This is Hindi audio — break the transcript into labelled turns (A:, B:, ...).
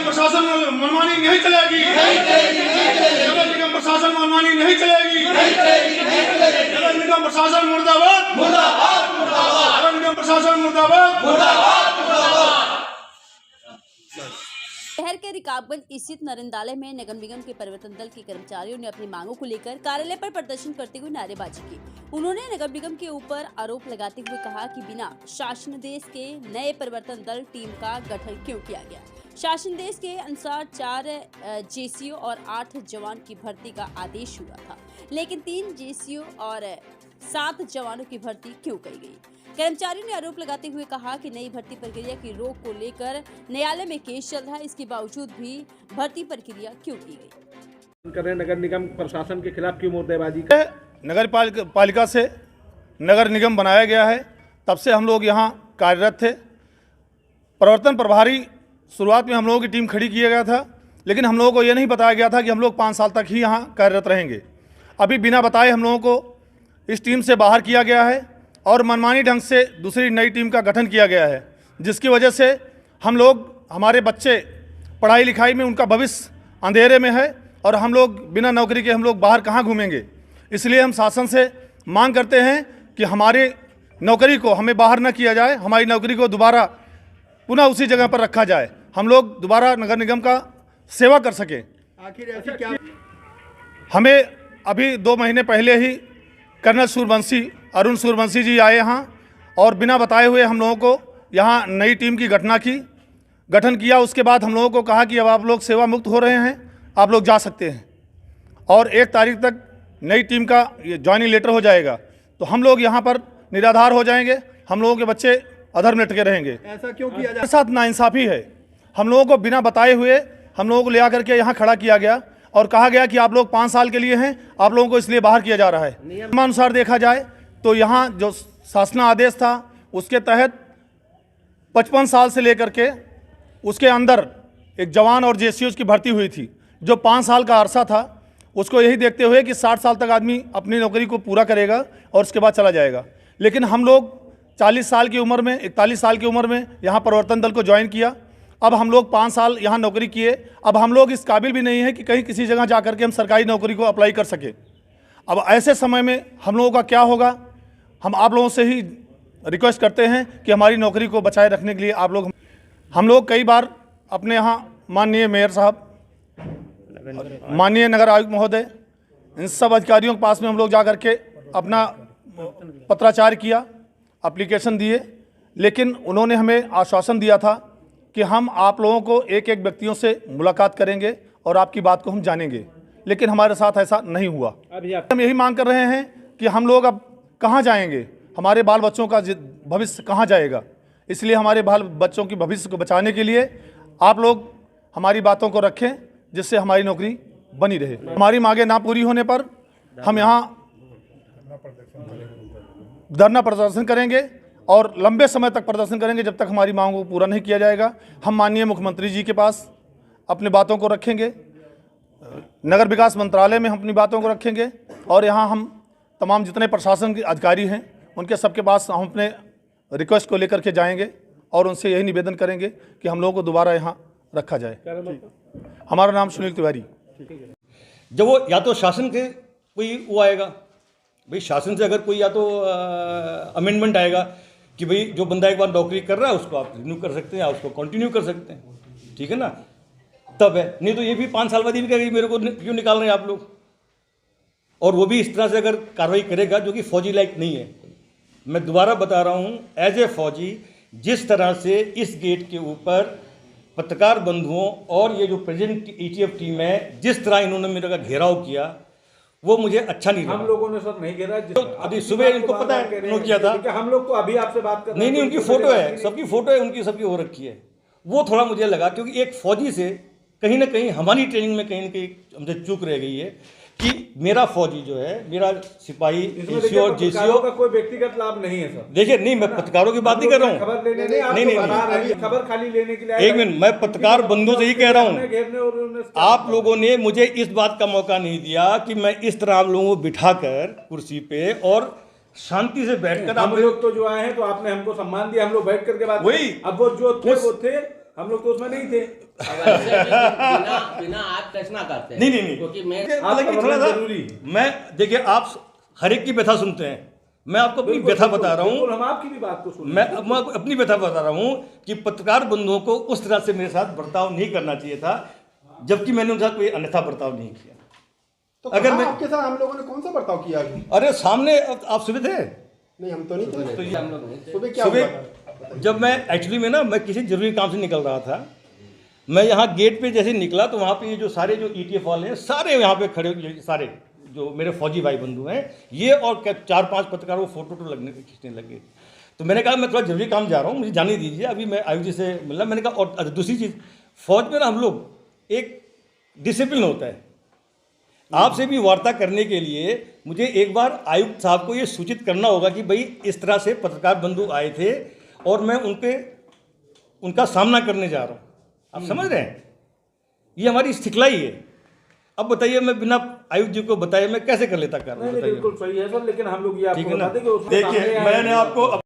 A: निगम प्रशासन मनमानी नहीं चलेगी। नगर निगम प्रशासन मनमानी नहीं चलेगी। नगर निगम प्रशासन मुर्दाबाद, नगर निगम प्रशासन मुर्दाबाद।
B: शहर के रिकाबगंज स्थित नरेंद्रालय में नगर निगम के परिवर्तन दल के कर्मचारियों ने अपनी मांगों को लेकर कार्यालय पर प्रदर्शन करते हुए नारेबाजी की। उन्होंने नगर निगम के ऊपर आरोप लगाते हुए कहा कि बिना शासनादेश के नए परिवर्तन दल टीम का गठन क्यों किया गया। शासनादेश के अनुसार 4 जेसीओ और 8 जवान की भर्ती का आदेश हुआ था, लेकिन 3 जेसीओ और 7 जवानों की भर्ती क्यों की गई। कर्मचारियों ने आरोप लगाते हुए कहा कि नई भर्ती प्रक्रिया की रोक को लेकर न्यायालय में केस चल रहा है, इसके बावजूद भी भर्ती प्रक्रिया क्यों की गई।
C: कर रहे नगर निगम प्रशासन के खिलाफ क्यों मुर्देबाजी?
A: नगर पालिका से नगर निगम बनाया गया है, तब से हम लोग यहाँ कार्यरत थे। प्रवर्तन प्रभारी शुरुआत में हम लोगों की टीम खड़ी किया गया था, लेकिन हम लोगों को ये नहीं बताया गया था कि हम लोग 5 साल तक ही यहाँ कार्यरत रहेंगे। अभी बिना बताए हम लोगों को इस टीम से बाहर किया गया है और मनमानी ढंग से दूसरी नई टीम का गठन किया गया है, जिसकी वजह से हम लोग, हमारे बच्चे पढ़ाई लिखाई में उनका भविष्य अंधेरे में है और हम लोग बिना नौकरी के हम लोग बाहर कहाँ घूमेंगे। इसलिए हम शासन से मांग करते हैं कि हमारे नौकरी को हमें बाहर न किया जाए, हमारी नौकरी को दोबारा पुनः उसी जगह पर रखा जाए, हम लोग दोबारा नगर निगम का सेवा कर सकें।
C: आखिर ऐसी क्या?
A: हमें अभी 2 महीने पहले ही कर्नल सूर्यवंशी, अरुण सूर्यवंशी जी आए यहाँ और बिना बताए हुए हम लोगों को यहाँ नई टीम की गठन किया। उसके बाद हम लोगों को कहा कि अब आप लोग सेवा मुक्त हो रहे हैं, आप लोग जा सकते हैं और 1 तारीख तक नई टीम का ज्वाइनिंग लेटर हो जाएगा, तो हम लोग यहाँ पर निराधार हो जाएंगे, हम लोगों के बच्चे अधर में लटके रहेंगे।
C: ऐसा क्यों किया जाए?
A: साथ नाइंसाफ़ी है। हम लोगों को बिना बताए हुए हम लोगों को ले आकर के यहाँ खड़ा किया गया और कहा गया कि आप लोग 5 साल के लिए हैं, आप लोगों को इसलिए बाहर किया जा रहा है। नियमानुसार देखा जाए तो यहाँ जो शासन आदेश था उसके तहत 55 साल से लेकर के उसके अंदर एक जवान और जेसीओ की भर्ती हुई थी। जो 5 साल का अरसा था उसको यही देखते हुए कि 60 साल तक आदमी अपनी नौकरी को पूरा करेगा और उसके बाद चला जाएगा, लेकिन हम लोग 40 साल की उम्र में, 41 साल की उम्र में यहाँ परिवर्तन दल को ज्वाइन किया। अब हम लोग 5 साल यहाँ नौकरी किए, अब हम लोग इस काबिल भी नहीं है कि कहीं किसी जगह जा कर के हम सरकारी नौकरी को अप्लाई कर सके। अब ऐसे समय में हम लोगों का क्या होगा? हम आप लोगों से ही रिक्वेस्ट करते हैं कि हमारी नौकरी को बचाए रखने के लिए हम लोग कई बार अपने यहाँ माननीय मेयर साहब, माननीय नगर आयुक्त महोदय, इन सब अधिकारियों के पास में हम लोग जा कर के अपना पत्राचार किया, एप्लीकेशन दिए, लेकिन उन्होंने हमें आश्वासन दिया था कि हम आप लोगों को एक एक व्यक्तियों से मुलाकात करेंगे और आपकी बात को हम जानेंगे, लेकिन हमारे साथ ऐसा नहीं हुआ। हम यही मांग कर रहे हैं कि हम लोग अब कहाँ जाएंगे, हमारे बाल बच्चों का भविष्य कहाँ जाएगा। इसलिए हमारे बाल बच्चों की भविष्य को बचाने के लिए आप लोग हमारी बातों को रखें, जिससे हमारी नौकरी बनी रहे। हमारी मांगें ना पूरी होने पर हम यहाँ धरना प्रदर्शन करेंगे और लंबे समय तक प्रदर्शन करेंगे जब तक हमारी मांगों को पूरा नहीं किया जाएगा। हम माननीय मुख्यमंत्री जी के पास अपनी बातों को रखेंगे, नगर विकास मंत्रालय में हम अपनी बातों को रखेंगे और यहाँ हम तमाम जितने प्रशासन के अधिकारी हैं उनके सबके पास हम अपने रिक्वेस्ट को लेकर के जाएंगे और उनसे यही निवेदन करेंगे कि हम लोगों को दोबारा यहाँ रखा जाए। हमारा नाम सुनील तिवारी।
D: जब वो या तो शासन के कोई वो आएगा, भाई शासन से अगर कोई या तो अमेंडमेंट आएगा कि भाई जो बंदा एक बार नौकरी कर रहा है उसको आप रिन्यू कर सकते हैं या उसको कंटिन्यू कर सकते हैं, ठीक है ना, तब है। नहीं तो ये भी 5 साल बाद ही कहेगा मेरे को क्यों निकाल रहे हैं आप लोग, और वो भी इस तरह से अगर कार्रवाई करेगा जो कि फौजी लायक नहीं है। मैं दोबारा बता रहा हूँ, एज ए फौजी जिस तरह से इस गेट के ऊपर पत्रकार बंधुओं और ये जो प्रेजेंट ETF टीम है जिस तरह इन्होंने मेरा घेराव किया वो मुझे अच्छा नहीं लगा।
C: हम लोगों ने सब नहीं घेरा,
D: तो अभी सुबह इनको पता है उन्होंने किया था।
C: हम लोग को अभी आपसे बात कर
D: नहीं, उनकी फोटो है, सबकी फोटो है, उनकी सबकी हो रखी है। वो थोड़ा मुझे लगा क्योंकि एक फौजी से कहीं ना कहीं हमारी ट्रेनिंग में कहीं ना कहीं हमसे चूक रह गई है कि मेरा फौजी जो है, मेरा सिपाही एसीओ और जेसीओ
C: का कोई व्यक्तिगत लाभ नहीं है सर।
D: देखिए, नहीं मैं पत्रकारों की बात नहीं कर रहा हूँ,
C: नहीं, खबर खाली लेने के लिए।
D: एक मिनट, मैं पत्रकार बंधुओं से ही कह रहा हूँ, आप लोगों ने मुझे इस बात का मौका नहीं दिया कि मैं इस तरह आप लोगों को बिठाकर कुर्सी पे और शांति से बैठकर,
C: हम लोग तो जो आए हैं तो आपने हमको सम्मान दिया, हम लोग बैठ करके बात,
D: वही
C: अब वो जो थे वो थे, हम लोग तो उसमें नहीं थे।
E: अब ऐसे बिना बिना आप टच ना करते हैं।
D: नहीं।
E: क्योंकि मैं
D: हालांकि थोड़ा सा
C: जरूरी।
D: मैं देखिए, आप हर एक की व्यथा सुनते हैं, मैं आपको अपनी व्यथा बता रहा हूँ।
C: बिल्कुल, हम आपकी भी बात को सुन
D: मैं आपको अपनी व्यथा बता रहा हूँ कि पत्रकार बंधुओं को उस तरह से मेरे साथ बर्ताव नहीं करना चाहिए था, जबकि मैंने उनके साथ कोई अन्यथा बर्ताव नहीं किया।
F: तो
D: अगर मैं
F: आपके साथ हम लोगों ने कौन सा बर्ताव किया अभी?
D: अरे सामने आप सुबह थे,
F: नहीं, हम तो नहीं थे।
D: तो ये
E: हम लोग नहीं थे।
F: सुबह क्या हुआ था?
D: सुबह जब मैं एक्चुअली में ना, मैं किसी जरूरी काम से निकल रहा था, मैं यहाँ गेट पे जैसे निकला तो वहाँ पे ये जो सारे जो ETF वाले हैं सारे यहाँ पे खड़े, ये सारे जो मेरे फौजी भाई बंधु हैं, ये और 4-5 पत्रकारों को फोटो लगने खींचने लगे। तो मैंने कहा मैं थोड़ा जरूरी काम जा रहा हूँ, मुझे जाने दीजिए, अभी मैं आयुक्त जी से मिला। मैंने कहा और दूसरी चीज़, फौज में ना हम लोग एक डिसिप्लिन होता है, आपसे भी वार्ता करने के लिए मुझे एक बार आयुक्त साहब को ये सूचित करना होगा कि भाई इस तरह से पत्रकार बंधु आए थे और मैं उनका सामना करने जा रहा हूँ। आप समझ रहे हैं, ये हमारी सिखलाई है। अब बताइए, मैं बिना आयुक्त जी को बताए मैं कैसे कर लेता कार्य?
C: नहीं, बिल्कुल सही है सर, लेकिन हम लोग ये
D: ठीक
C: आपको
D: है ना।
C: बताते कि उसमें
D: देखिए,
C: सामने आए
D: मैंने
C: हैं।
D: आपको